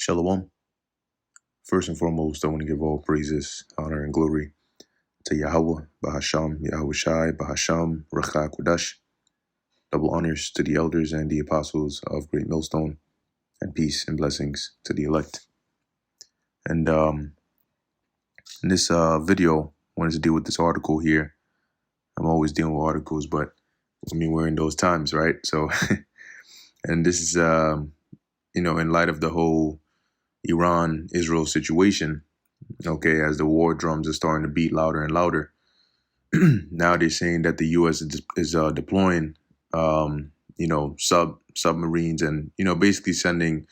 Shalom. First and foremost, I want to give all praises, honor, and glory to Yahweh, Bahasham, Yahweh Shai, Bahasham, Racha Kodash. Double honors to the elders and the apostles of Great Millstone, and peace and blessings to the elect. And in this video, I wanted to deal with this article here. I'm always dealing with articles, but I mean, we're in those times, right? So, and this is, in light of the whole Iran-Israel situation, okay, as the war drums are starting to beat louder and louder. Now they're saying that the U.S. is deploying, submarines and, basically sending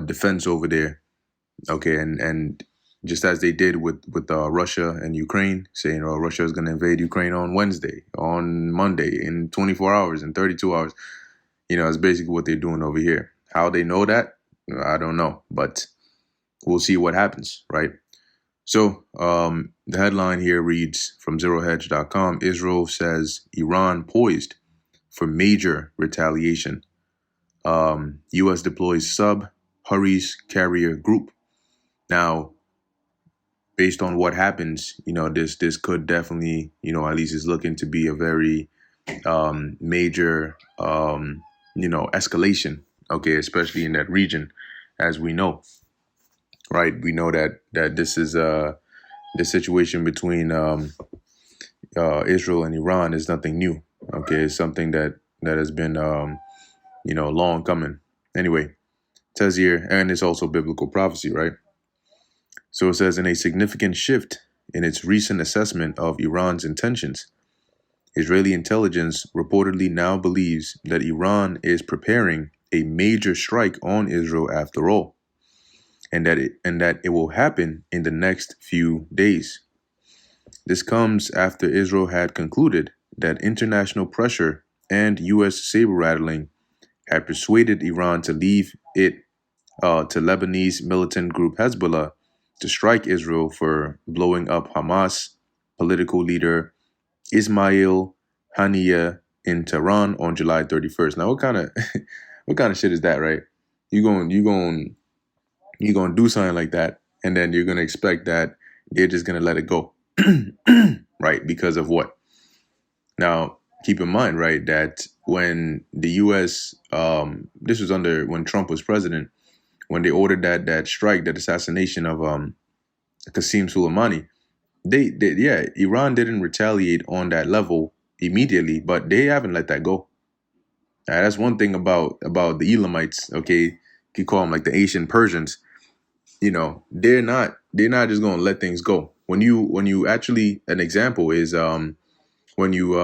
defense over there. Okay, and just as they did with Russia and Ukraine, saying, oh, Russia is going to invade Ukraine on Wednesday, on Monday, in 24 hours, in 32 hours. It's basically what they're doing over here. How they know that, I don't know, but we'll see what happens, right? So the headline here reads from ZeroHedge.com, Israel says Iran poised for major retaliation. U.S. deploys sub-Hurries carrier group. Now, based on what happens, this could definitely, at least is looking to be a very major, escalation, okay, especially in that region, as we know. Right, we know that this is the situation between Israel and Iran is nothing new. Okay, it's something that has been long coming. Anyway, it says here, and it's also biblical prophecy, right? So it says, in a significant shift in its recent assessment of Iran's intentions, Israeli intelligence reportedly now believes that Iran is preparing a major strike on Israel after all, and that it will happen in the next few days. This comes after Israel had concluded that international pressure and U.S. saber-rattling had persuaded Iran to leave it to Lebanese militant group Hezbollah to strike Israel for blowing up Hamas political leader Ismail Haniyeh in Tehran on July 31st. Now, what kind of shit is that, right? You going to do something like that, and then you're going to expect that they're just going to let it go, right? Because of what? Now, keep in mind, right, that when the U.S., this was when Trump was president, when they ordered that strike, that assassination of Qasem Soleimani, Iran didn't retaliate on that level immediately, but they haven't let that go. That's one thing about the Elamites, okay? You call them like the Asian Persians. They're not just going to let things go. When you actually, an example is when you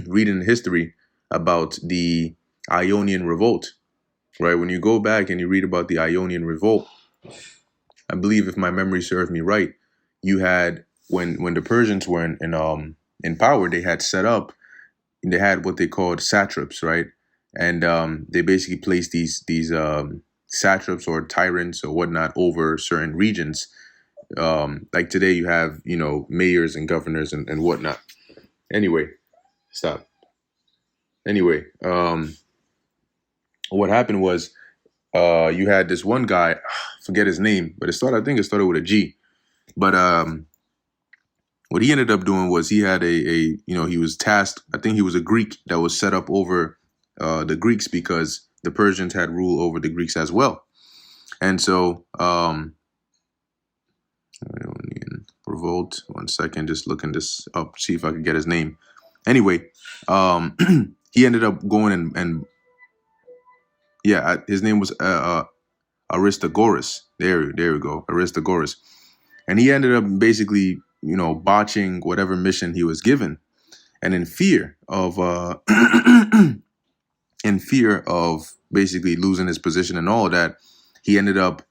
read in history about the Ionian Revolt, right? When you go back and you read about the Ionian Revolt, I believe, if my memory serves me right, you had when the Persians were in power, they had what they called satraps, right? And they basically placed these satraps or tyrants or whatnot over certain regions. Like today, you have mayors and governors and whatnot. Anyway, stop. Anyway, what happened was you had this one guy, forget his name, but I think it started with a G. But what he ended up doing was he had he was tasked, I think he was a Greek that was set up over the Greeks because the Persians had rule over the Greeks as well. And so, Revolt, 1 second, just looking this up, see if I could get his name. Anyway, he ended up going and his name was Aristagoras. There we go, Aristagoras. And he ended up basically, botching whatever mission he was given. And in fear of basically losing his position and all of that, he ended up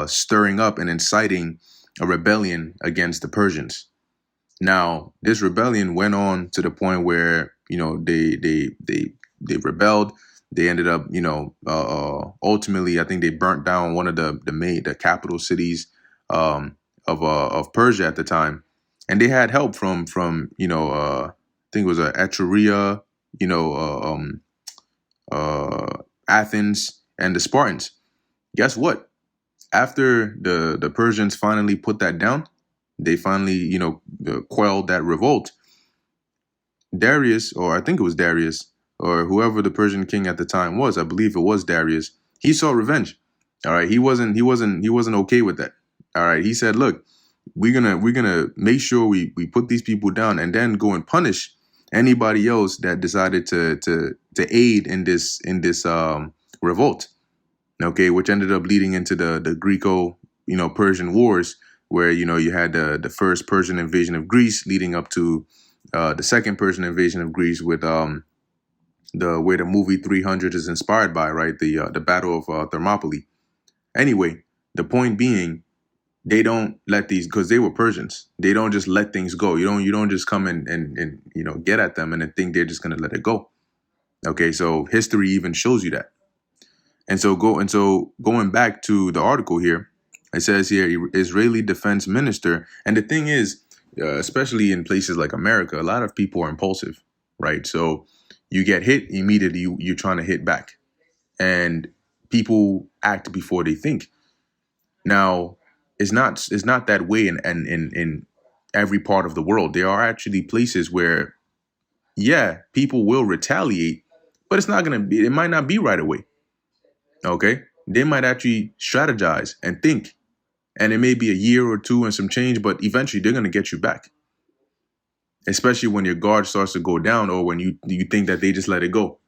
stirring up and inciting a rebellion against the Persians. Now, this rebellion went on to the point where, they rebelled. They ended up, ultimately, I think they burnt down one of the capital cities of Persia at the time, and they had help from I think it was Etruria, Athens, and the Spartans. Guess what? After the Persians finally put that down, they finally, quelled that revolt. Darius, or I think it was Darius, or whoever the Persian king at the time was, I believe it was Darius. He saw revenge. All right, he wasn't okay with that. All right, he said, "Look, we're gonna make sure we put these people down, and then go and punish anybody else that decided to aid in this revolt." Okay, which ended up leading into the Greco Persian wars, where you had the first Persian invasion of Greece, leading up to the second Persian invasion of Greece, with the where the movie 300 is inspired by, right? The Battle of Thermopylae. Anyway, the point being, they don't let these, because they were Persians. They don't just let things go. You don't just come and get at them and then think they're just gonna let it go. Okay, so history even shows you that. And so going back to the article here, it says here, Israeli defense minister. And the thing is, especially in places like America, a lot of people are impulsive, right? So you get hit immediately, you're trying to hit back, and people act before they think. Now, it's not that way in every part of the world. There are actually places where, yeah, people will retaliate, but it might not be right away. Okay, they might actually strategize and think, and it may be a year or two and some change, but eventually they're going to get you back, especially when your guard starts to go down, or when you think that they just let it go.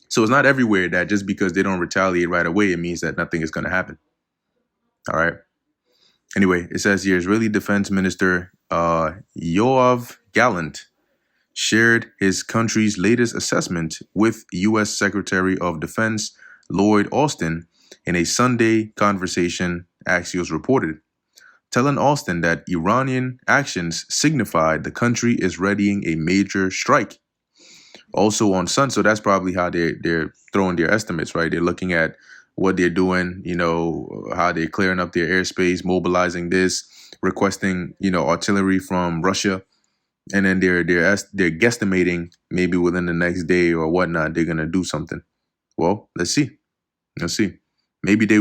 So it's not everywhere that just because they don't retaliate right away, it means that nothing is going to happen. All right. Anyway, it says here, Israeli Defense Minister Yoav Gallant shared his country's latest assessment with U.S. Secretary of Defense Lloyd Austin in a Sunday conversation, Axios reported, telling Austin that Iranian actions signified the country is readying a major strike. Also on Sun, so that's probably how they're throwing their estimates, right? They're looking at what they're doing, how they're clearing up their airspace, mobilizing this, requesting, artillery from Russia, and then they're guesstimating maybe within the next day or whatnot they're gonna do something. Well, let's see. Let's see. Maybe they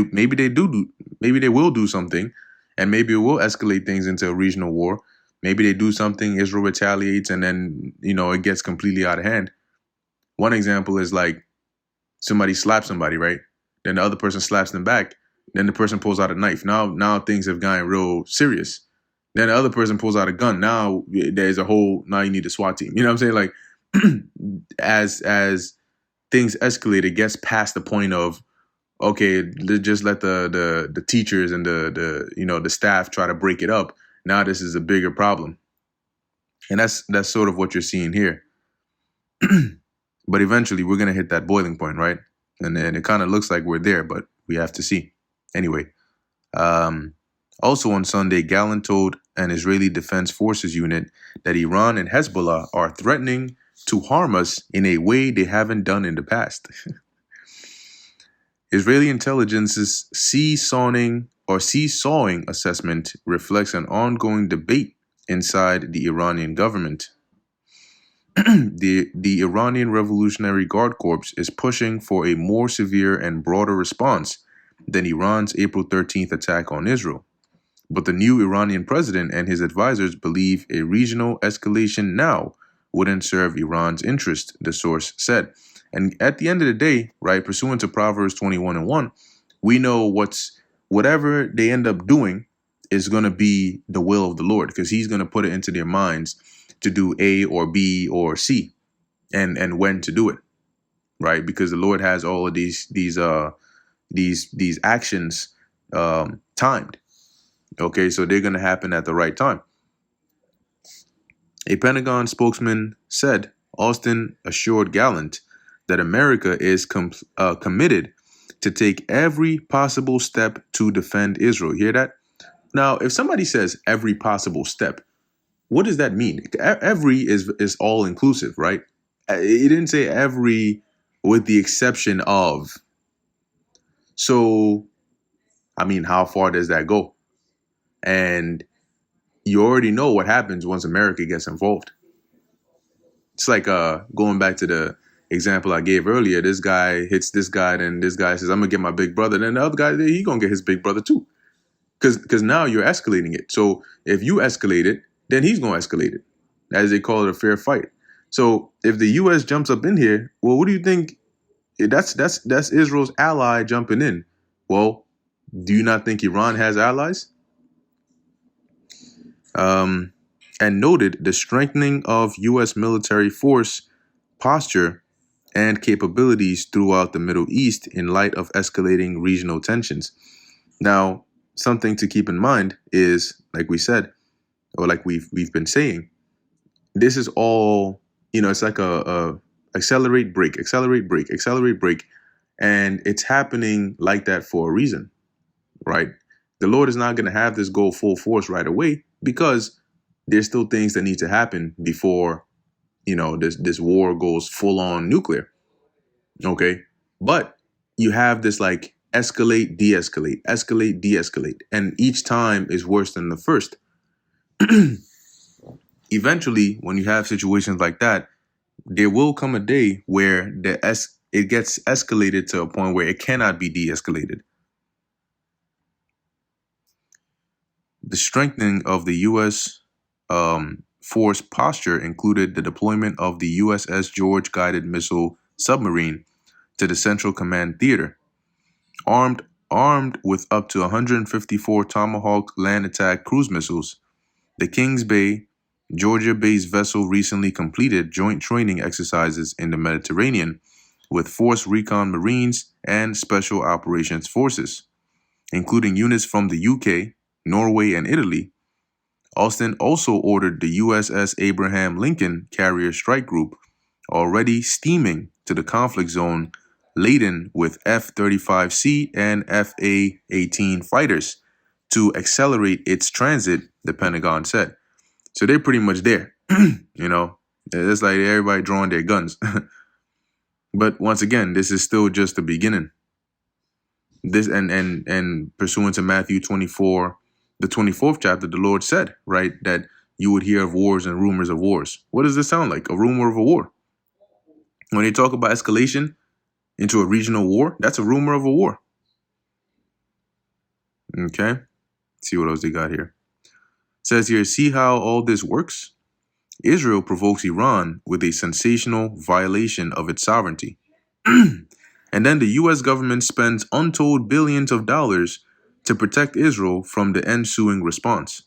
will do something, and maybe it will escalate things into a regional war. Maybe they do something, Israel retaliates, and then it gets completely out of hand. One example is like somebody slaps somebody, right? Then the other person slaps them back. Then the person pulls out a knife. Now things have gotten real serious. Then the other person pulls out a gun. Now there's now you need a SWAT team. You know what I'm saying? Like as things escalate, it gets past the point of, okay, just let the teachers and the staff try to break it up. Now this is a bigger problem. And that's sort of what you're seeing here. But eventually we're gonna hit that boiling point, right? And then it kind of looks like we're there, but we have to see. Anyway, also on Sunday, Gallant told an Israeli Defense Forces unit that Iran and Hezbollah are threatening to harm us in a way they haven't done in the past. Israeli intelligence's seesawing assessment reflects an ongoing debate inside the Iranian government. The Iranian Revolutionary Guard Corps is pushing for a more severe and broader response than Iran's April 13th attack on Israel. But the new Iranian president and his advisors believe a regional escalation now wouldn't serve Iran's interest, the source said. And at the end of the day, right, pursuant to Proverbs 21:1, we know whatever they end up doing is going to be the will of the Lord, because he's going to put it into their minds to do A or B or C, and when to do it, right? Because the Lord has all of these actions timed. Okay, so they're going to happen at the right time. A Pentagon spokesman said Austin assured Gallant that America is committed to take every possible step to defend Israel. Hear that? Now, if somebody says every possible step, what does that mean? Every is all inclusive, right? It didn't say every with the exception of. So, I mean, how far does that go? And you already know what happens once America gets involved. It's like going back to the example I gave earlier, this guy hits this guy, then this guy says, I'm gonna get my big brother, then the other guy, he gonna get his big brother too. Because now you're escalating it. So if you escalate it, then he's gonna escalate it. As they call it, a fair fight. So if the US jumps up in here, well, what do you think? That's Israel's ally jumping in. Well, do you not think Iran has allies? And noted the strengthening of U.S. military force posture and capabilities throughout the Middle East in light of escalating regional tensions. Now, something to keep in mind is, like we said, or like we've been saying, this is all, it's like a accelerate, brake, accelerate, brake, accelerate, brake, and it's happening like that for a reason, right? The Lord is not going to have this go full force right away because there's still things that need to happen before, this war goes full on nuclear. Okay. But you have this like escalate, de-escalate, escalate, de-escalate. And each time is worse than the first. Eventually, when you have situations like that, there will come a day where it gets escalated to a point where it cannot be de-escalated. The strengthening of the U.S. Force posture included the deployment of the USS George guided missile submarine to the Central Command Theater, armed with up to 154 Tomahawk land attack cruise missiles. The Kings Bay, Georgia-based vessel recently completed joint training exercises in the Mediterranean with Force Recon Marines and Special Operations Forces, including units from the UK, Norway, and Italy. Austin also ordered the USS Abraham Lincoln Carrier Strike Group, already steaming to the conflict zone, laden with F-35C and F-A-18 fighters, to accelerate its transit, the Pentagon said. So they're pretty much there. It's like everybody drawing their guns. But once again, this is still just the beginning. This and pursuant to Matthew 24, the 24th chapter, the Lord said, right, that you would hear of wars and rumors of wars. What does this sound like? A rumor of a war. When they talk about escalation into a regional war, that's a rumor of a war. Okay. Let's see what else they got here. It says here, see how all this works? Israel provokes Iran with a sensational violation of its sovereignty. And then the U.S. government spends untold billions of dollars to protect Israel from the ensuing response,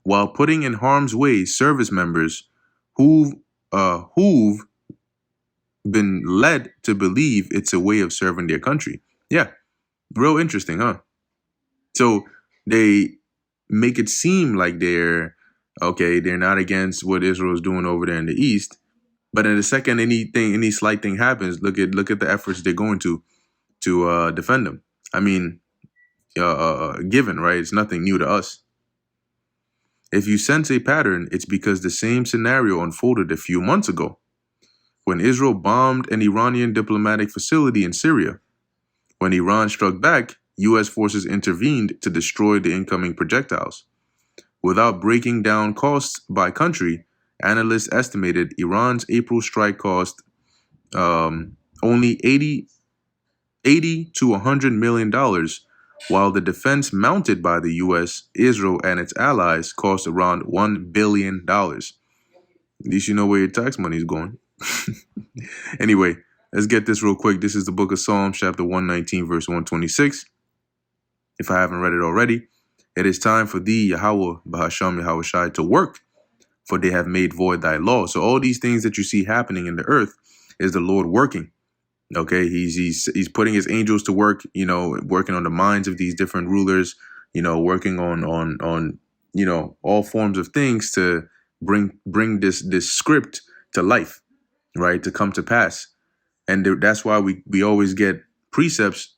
while putting in harm's way service members who've been led to believe it's a way of serving their country. Yeah, real interesting, huh? So they make it seem like they're not against what Israel is doing over there in the East, but in the second any slight thing happens, look at the efforts they're going to defend them. I mean, given, right? It's nothing new to us. If you sense a pattern, it's because the same scenario unfolded a few months ago when Israel bombed an Iranian diplomatic facility in Syria. When Iran struck back, U.S. forces intervened to destroy the incoming projectiles. Without breaking down costs by country, analysts estimated Iran's April strike cost only $80 to $100 million, while the defense mounted by the U.S., Israel, and its allies cost around $1 billion. At least you know where your tax money is going. Anyway, let's get this real quick. This is the book of Psalms, chapter 119, verse 126. If I haven't read it already, it is time for thee, Yahweh, Bahasham Yahushai, to work, for they have made void thy law. So all these things that you see happening in the earth is the Lord working. Okay, he's putting his angels to work, working on the minds of these different rulers, working on all forms of things to bring this script to life, right, to come to pass. And that's why we always get precepts,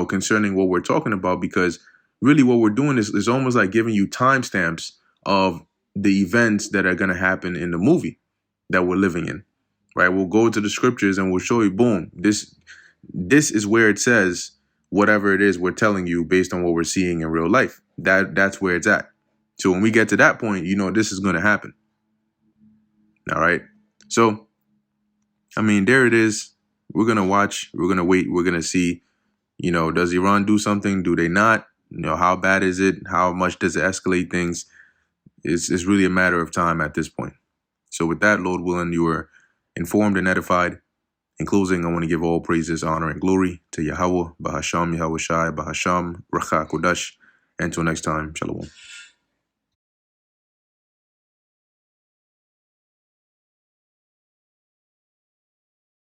concerning what we're talking about, because really what we're doing is almost like giving you timestamps of the events that are going to happen in the movie that we're living in. Right, we'll go to the scriptures and we'll show you, boom, this is where it says whatever it is we're telling you based on what we're seeing in real life. That's where it's at. So when we get to that point, this is going to happen. All right. So I mean, there it is. We're gonna watch. We're gonna wait. We're gonna see. Does Iran do something? Do they not? How bad is it? How much does it escalate things? It's really a matter of time at this point. So with that, Lord willing, you are informed and edified. In closing, I want to give all praises, honor, and glory to Yahweh, Bahasham, Yahweh Shai, Bahasham, Racha Kodash. Until next time, Shalom.